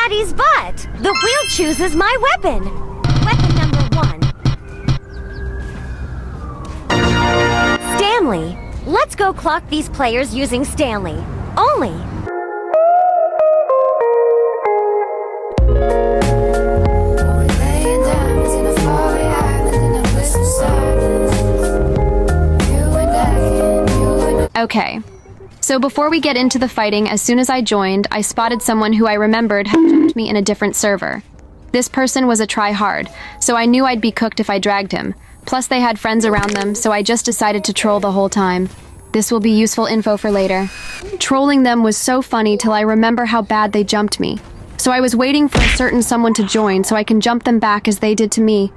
Baddies' butt. The wheel chooses my weapon. Weapon number 1. Stanley. Let's go clock these players using Stanley. Only. Okay, so before we get into the fighting, as soon as I joined, I spotted someone who I remembered had jumped me in a different server. This person was a try-hard, so I knew I'd be cooked if I dragged him. Plus they had friends around them, so I just decided to troll the whole time. This will be useful info for later. Trolling them was so funny till I remember how bad they jumped me. So I was waiting for a certain someone to join so I can jump them back as they did to me.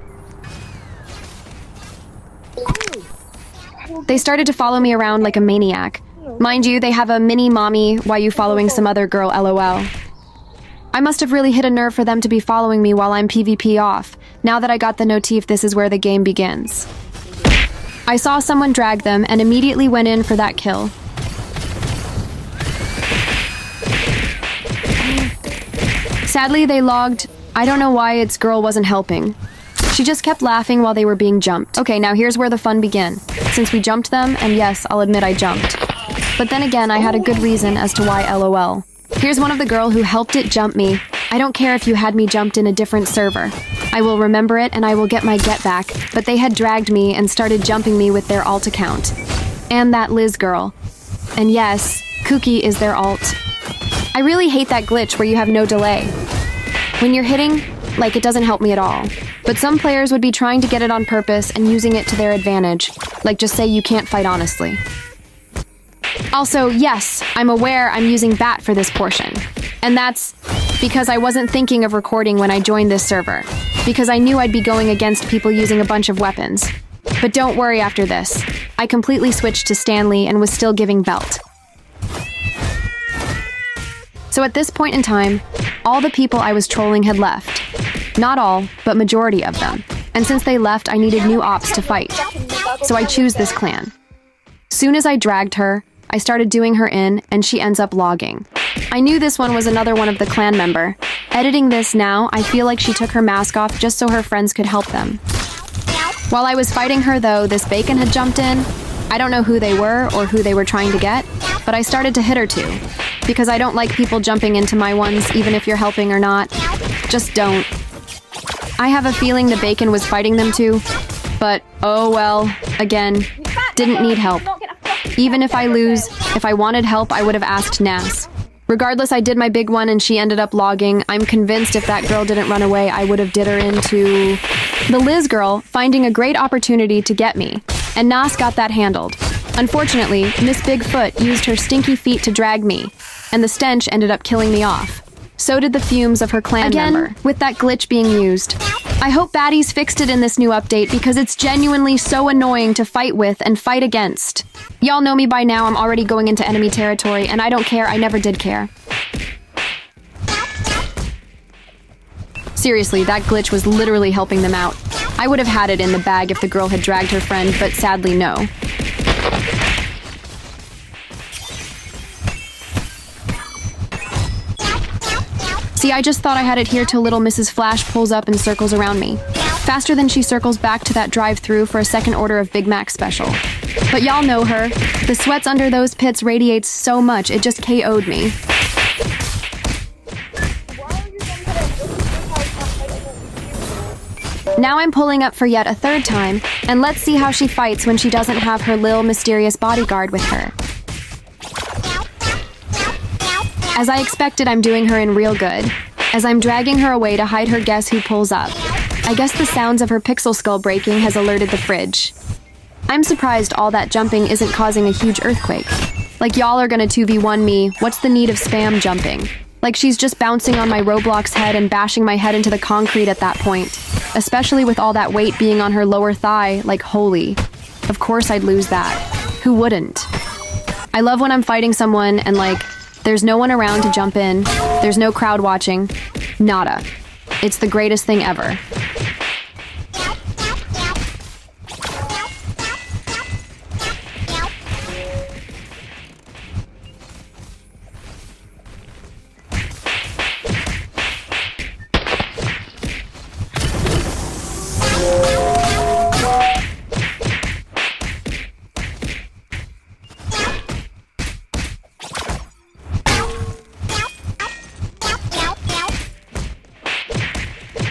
They started to follow me around like a maniac. Mind you, they have a mini mommy, why you following some other girl, lol. I must have really hit a nerve for them to be following me while I'm PvP off. Now that I got the notif, this is where the game begins. I saw someone drag them and immediately went in for that kill. Sadly, they logged. I don't know why its girl wasn't helping. She just kept laughing while they were being jumped. Okay, now here's where the fun began. Since we jumped them, and yes, I'll admit I jumped. But then again, I had a good reason as to why LOL. Here's one of the girl who helped it jump me. I don't care if you had me jumped in a different server. I will remember it and I will get my get back, but they had dragged me and started jumping me with their alt account. And that Liz girl. And yes, Cookie is their alt. I really hate that glitch where you have no delay. When you're hitting, like it doesn't help me at all. But some players would be trying to get it on purpose and using it to their advantage. Like just say you can't fight honestly. Also, yes, I'm aware I'm using bat for this portion. And that's because I wasn't thinking of recording when I joined this server. Because I knew I'd be going against people using a bunch of weapons. But don't worry after this. I completely switched to Stanley and was still giving belt. So at this point in time, all the people I was trolling had left. Not all, but majority of them. And since they left, I needed new ops to fight. So I choose this clan. Soon as I dragged her, I started doing her in, and she ends up logging. I knew this one was another one of the clan member. Editing this now, I feel like she took her mask off just so her friends could help them. While I was fighting her though, this bacon had jumped in. I don't know who they were or who they were trying to get, but I started to hit her too. Because I don't like people jumping into my ones, even if you're helping or not. Just don't. I have a feeling the bacon was fighting them too, but oh well, again, didn't need help. Even if I lose, if I wanted help, I would have asked Nas. Regardless, I did my big one and she ended up logging. I'm convinced if that girl didn't run away, I would have did her into the Liz girl, finding a great opportunity to get me. And Nas got that handled. Unfortunately, Miss Bigfoot used her stinky feet to drag me, and the stench ended up killing me off. So did the fumes of her clan member, with that glitch being used. I hope Baddies fixed it in this new update because it's genuinely so annoying to fight with and fight against. Y'all know me by now, I'm already going into enemy territory, and I don't care, I never did care. Seriously, that glitch was literally helping them out. I would have had it in the bag if the girl had dragged her friend, but sadly no. See, I just thought I had it here till little Mrs. Flash pulls up and circles around me. Faster than she circles back to that drive-thru for a second order of Big Mac special. But y'all know her. The sweats under those pits radiates so much, it just KO'd me. Now I'm pulling up for yet a third time, and let's see how she fights when she doesn't have her lil mysterious bodyguard with her. As I expected, I'm doing her in real good. As I'm dragging her away to hide her, guess who pulls up? I guess the sounds of her pixel skull breaking has alerted the fridge. I'm surprised all that jumping isn't causing a huge earthquake. Like y'all are gonna 2v1 me, what's the need of spam jumping? Like she's just bouncing on my Roblox head and bashing my head into the concrete at that point. Especially with all that weight being on her lower thigh, like holy. Of course I'd lose that. Who wouldn't? I love when I'm fighting someone and like, there's no one around to jump in, there's no crowd watching, nada. It's the greatest thing ever.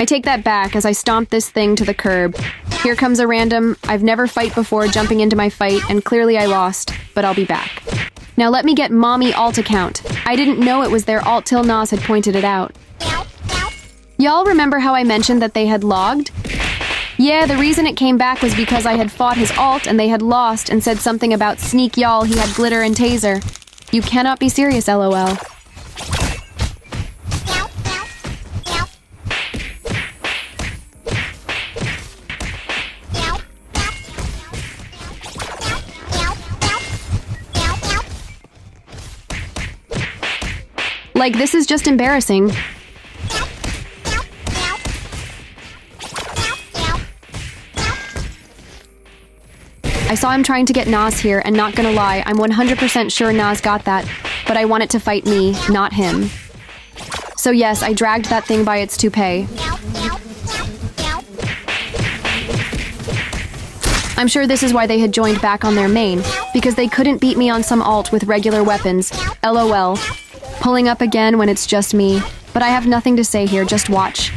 I take that back as I stomp this thing to the curb. Here comes a random, I've never fight before jumping into my fight, and clearly I lost, but I'll be back. Now let me get mommy alt account. I didn't know it was their alt till Nas had pointed it out. Y'all remember how I mentioned that they had logged? Yeah, the reason it came back was because I had fought his alt and they had lost and said something about sneak y'all, he had glitter and taser. You cannot be serious, LOL. Like, this is just embarrassing. I saw him trying to get Nas here, and not gonna lie, I'm 100% sure Nas got that, but I want it to fight me, not him. So yes, I dragged that thing by its toupee. I'm sure this is why they had joined back on their main, because they couldn't beat me on some alt with regular weapons. LOL. Pulling up again when it's just me, but I have nothing to say here, just watch.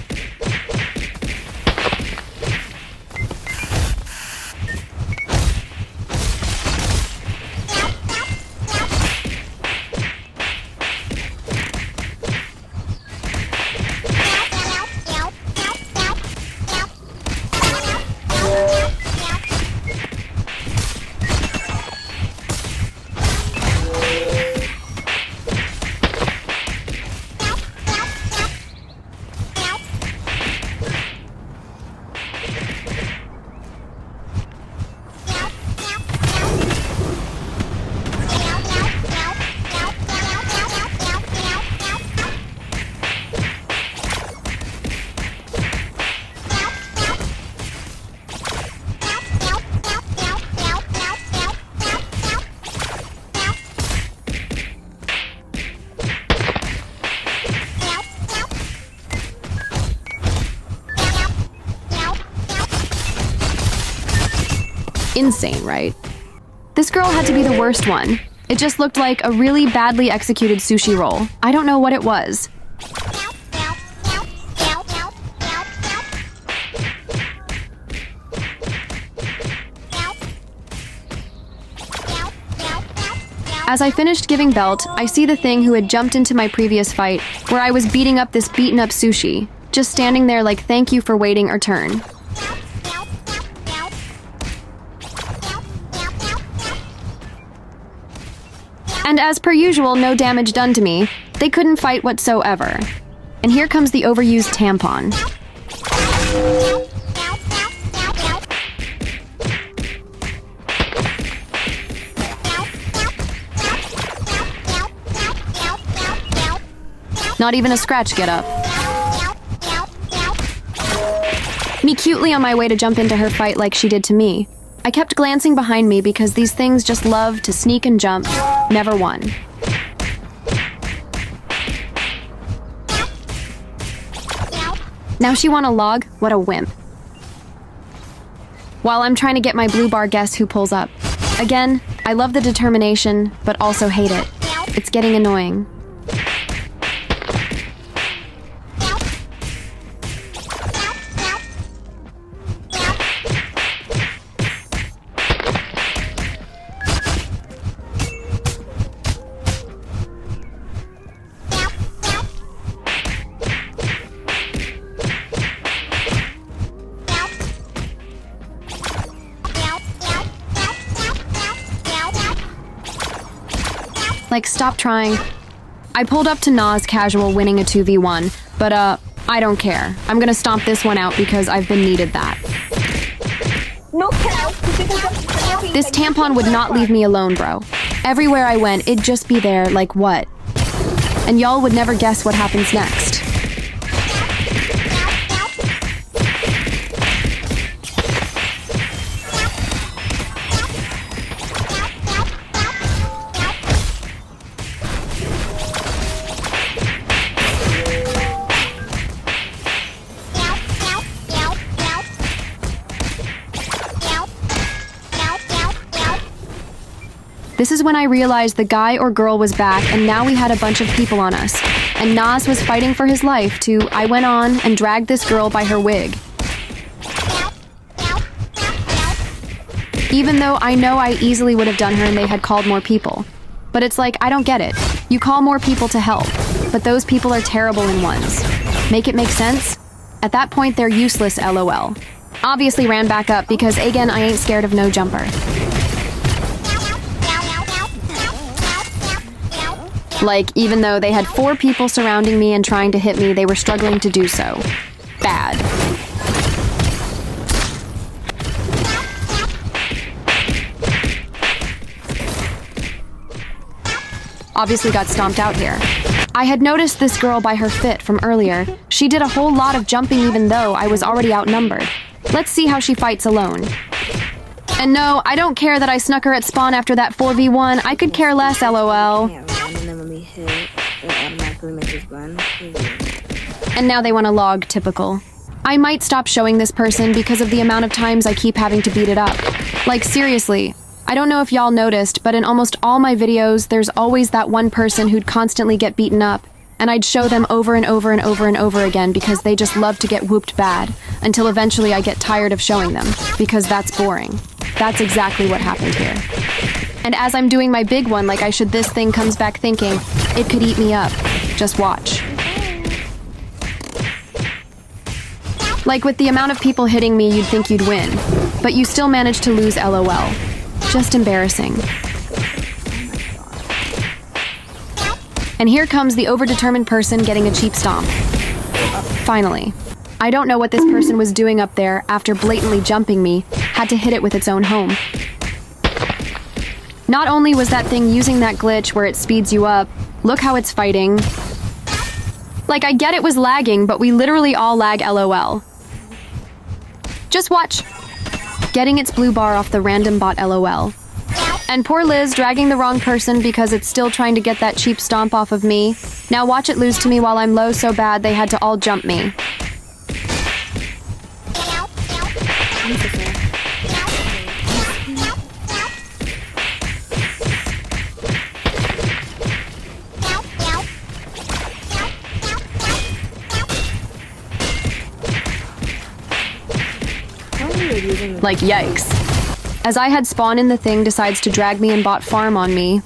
Insane, right? This girl had to be the worst one. It just looked like a really badly executed sushi roll. I don't know what it was. As I finished giving belt, I see the thing who had jumped into my previous fight, where I was beating up this beaten up sushi, just standing there like thank you for waiting our turn. And as per usual, no damage done to me. They couldn't fight whatsoever. And here comes the overused tampon. Not even a scratch get up. Me cutely on my way to jump into her fight like she did to me. I kept glancing behind me because these things just love to sneak and jump. Never won. Now she want a log? What a wimp. While I'm trying to get my blue bar, guess who pulls up? Again, I love the determination, but also hate it. It's getting annoying. Like, stop trying. I pulled up to Nas casual winning a 2v1, but I don't care. I'm gonna stomp this one out because I've been needed that. This tampon would not leave me alone, bro. Everywhere I went, it'd just be there, like what? And y'all would never guess what happens next. This is when I realized the guy or girl was back, and now we had a bunch of people on us. and Nas was fighting for his life to I went on and dragged this girl by her wig. Even though I know I easily would have done her and they had called more people. But it's like, I don't get it. You call more people to help, but those people are terrible in ones. Make it make sense? At that point, they're useless, LOL. Obviously ran back up because, again, I ain't scared of no jumper. Like, even though they had 4 people surrounding me and trying to hit me, they were struggling to do so. Bad. Obviously got stomped out here. I had noticed this girl by her fit from earlier. She did a whole lot of jumping even though I was already outnumbered. Let's see how she fights alone. And no, I don't care that I snuck her at spawn after that 4v1. I could care less, LOL. And now they want to log, typical. I might stop showing this person because of the amount of times I keep having to beat it up. Like, seriously. I don't know if y'all noticed, but in almost all my videos, there's always that one person who'd constantly get beaten up, and I'd show them over and over and over and over again because they just love to get whooped bad, until eventually I get tired of showing them, because that's boring. That's exactly what happened here. And as I'm doing my big one like I should, this thing comes back thinking, it could eat me up. Just watch. Like with the amount of people hitting me, you'd think you'd win, but you still managed to lose, LOL. Just embarrassing. And here comes the overdetermined person getting a cheap stomp. Finally. I don't know what this person was doing up there after blatantly jumping me, had to hit it with its own home. Not only was that thing using that glitch where it speeds you up, look how it's fighting. Like, I get it was lagging, but we literally all lag, LOL. Just watch. Getting its blue bar off the random bot, LOL. And poor Liz dragging the wrong person because it's still trying to get that cheap stomp off of me. Now watch it lose to me while I'm low so bad they had to all jump me. Like, yikes. As I had spawned in, the thing decides to drag me and bot farm on me.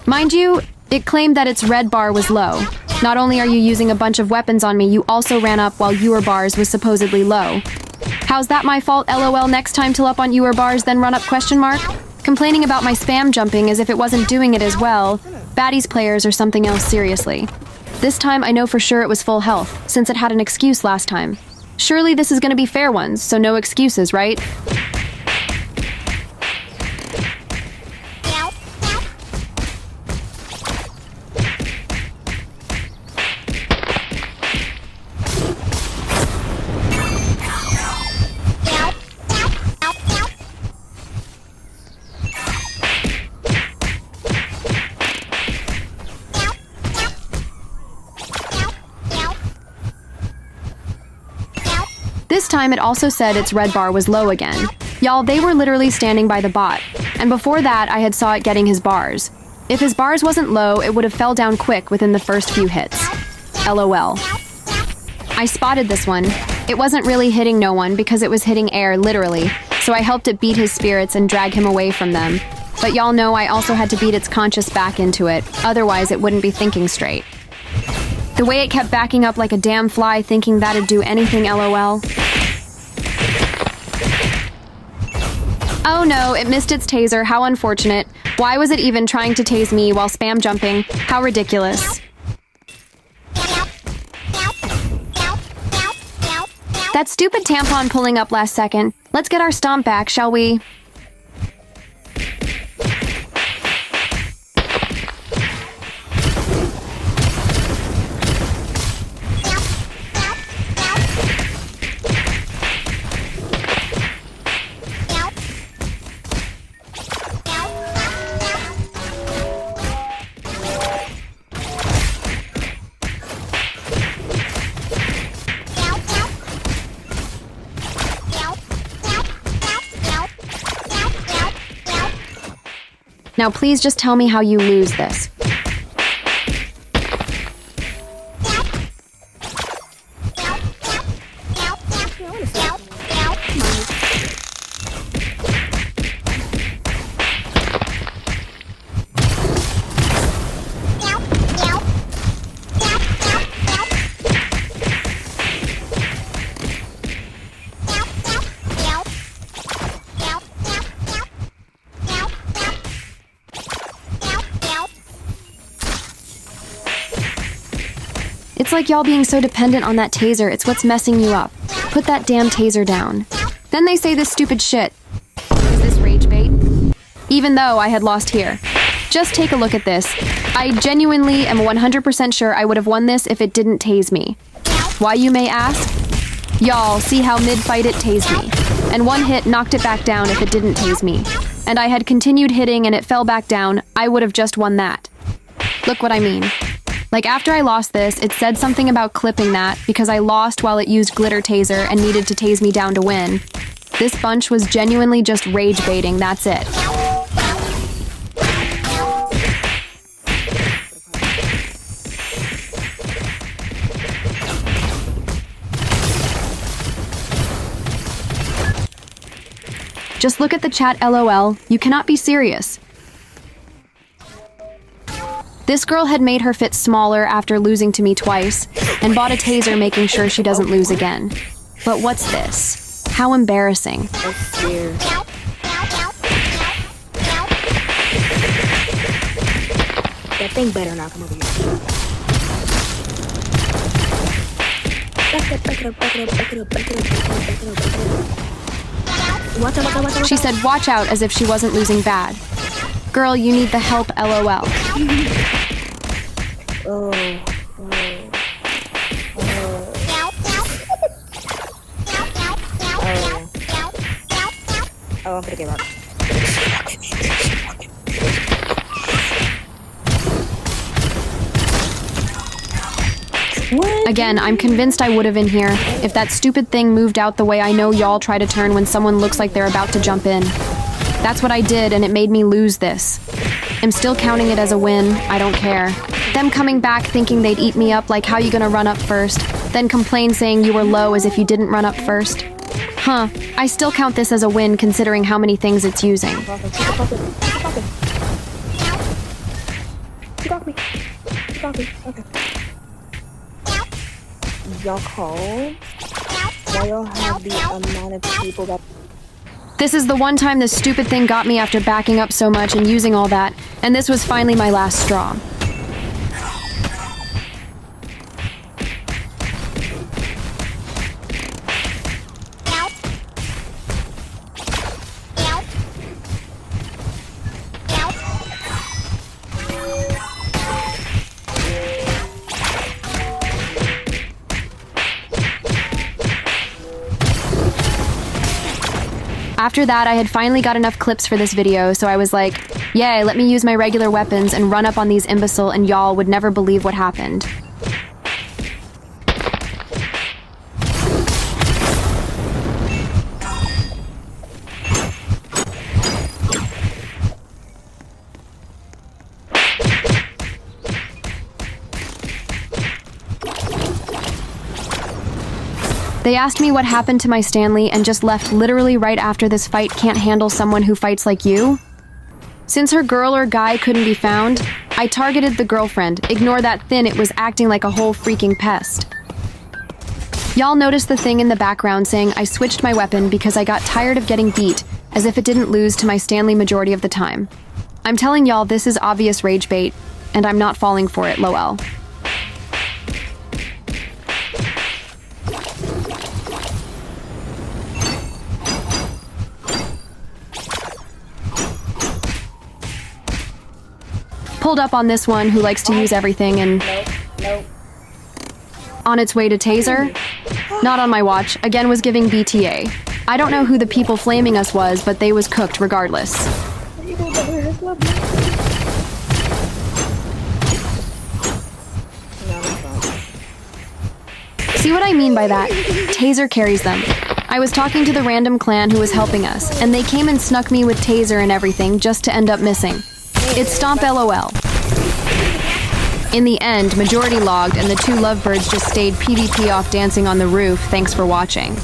Mind you, it claimed that its red bar was low. Not only are you using a bunch of weapons on me, you also ran up while your bars was supposedly low. How's that my fault, LOL? Next time till up on your bars, then run up, question mark? Complaining about my spam jumping as if it wasn't doing it as well. Baddies players or something else, seriously. This time I know for sure it was full health, since it had an excuse last time. Surely this is gonna be fair ones, so no excuses, right? This time it also said its red bar was low again. Y'all, they were literally standing by the bot, and before that I had saw it getting his bars. If his bars wasn't low, it would have fell down quick within the first few hits. LOL. I spotted this one. It wasn't really hitting no one because it was hitting air, literally, so I helped it beat his spirits and drag him away from them. But y'all know I also had to beat its conscious back into it, otherwise it wouldn't be thinking straight. The way it kept backing up like a damn fly thinking that'd do anything, LOL. Oh no, it missed its taser, how unfortunate. Why was it even trying to tase me while spam jumping? How ridiculous. That stupid tampon pulling up last second. Let's get our stomp back, shall we? Now please just tell me how you lose this. It's like y'all being so dependent on that taser, it's what's messing you up. Put that damn taser down. Then they say this stupid shit. Is this rage bait? Even though I had lost here. Just take a look at this. I genuinely am 100% sure I would have won this if it didn't tase me. Why, you may ask? Y'all, see how mid-fight it tased me. And one hit knocked it back down if it didn't tase me. And I had continued hitting and it fell back down, I would have just won that. Look what I mean. Like, after I lost this, it said something about clipping that because I lost while it used glitter taser and needed to tase me down to win. This bunch was genuinely just rage baiting, that's it. Just look at the chat, LOL, you cannot be serious. This girl had made her fit smaller after losing to me twice, and bought a taser making sure she doesn't lose again. But what's this? How embarrassing. That's weird. That thing better not come over here. Back it up, back it up, back it up, back it up, back it up, back it up, back it up. Watch out, watch out, watch out. She said watch out as if she wasn't losing bad. Girl, you need the help, LOL. Oh, I'm gonna get rocked. Again, I'm convinced I would have in here if that stupid thing moved out the way I know y'all try to turn when someone looks like they're about to jump in. That's what I did, and it made me lose this. I'm still counting it as a win, I don't care. Them coming back thinking they'd eat me up like how you gonna run up first, then complain saying you were low as if you didn't run up first. Huh, I still count this as a win considering how many things it's using. She got me. She got me. Okay. Y'all call? Why y'all have the amount of people that... This is the one time this stupid thing got me after backing up so much and using all that, and this was finally my last straw. After that, I had finally got enough clips for this video, so I was like, yay, let me use my regular weapons and run up on these imbecile and y'all would never believe what happened. They asked me what happened to my Stanley and just left literally right after this fight can't handle someone who fights like you. Since her girl or guy couldn't be found, I targeted the girlfriend. Ignore that thin, it was acting like a whole freaking pest. Y'all noticed the thing in the background saying I switched my weapon because I got tired of getting beat, as if it didn't lose to my Stanley majority of the time. I'm telling y'all this is obvious rage bait, and I'm not falling for it, lol. Pulled up on this one who likes to use everything and... Nope. On its way to taser? Not on my watch, again was giving BTA. I don't know who the people flaming us was, but they was cooked regardless. See what I mean by that? Taser carries them. I was talking to the random clan who was helping us, and they came and snuck me with taser and everything just to end up missing. It's Stomp LOL. In the end, majority logged and the two lovebirds just stayed PvP off dancing on the roof. Thanks for watching.